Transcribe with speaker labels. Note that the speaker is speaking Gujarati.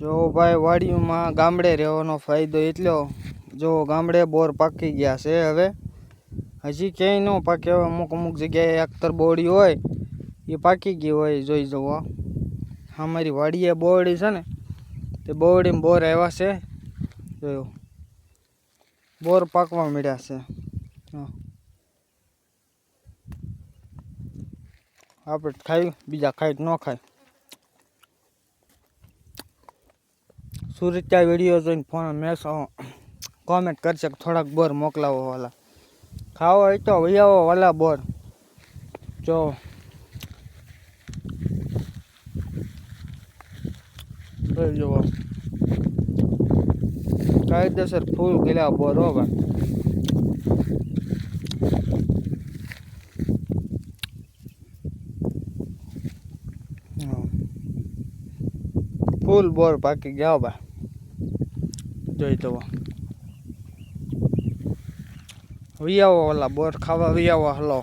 Speaker 1: જો ભાઈ વાડીમાં ગામડે રહેવાનો ફાયદો એટલો, જો ગામડે બોર પાકી ગયા છે. હવે હજી ક્યાંય ન પાકે. અમુક અમુક જગ્યાએ અખ્તર બોરડી હોય એ પાકી ગઈ હોય. જોઈ જવો અમારી વાડીએ બોરડી છે ને, તે બોરડીમાં બોર આવ્યા છે. જોયું બોર પાકવા મળ્યા છે. આપણે ખાઈ, બીજા ખાઈ ન ખાય. સુરત્યા વિડીયો જોઈને ફોન મેસ કોમેન્ટ કરશે કે થોડાક બોર મોકલાવો વાલા. ખાવો હોય તો વૈયાવો વાલા બોર. જો જોઈ જુઓ કાયદેસર ફૂલ ગયેલા બોર હો ભાઈ. ફૂલ બોર પાકી ગયા ભાઈ. જોઈ તો વિયાવો વાલા બોર ખાવા વિયાવો હલો.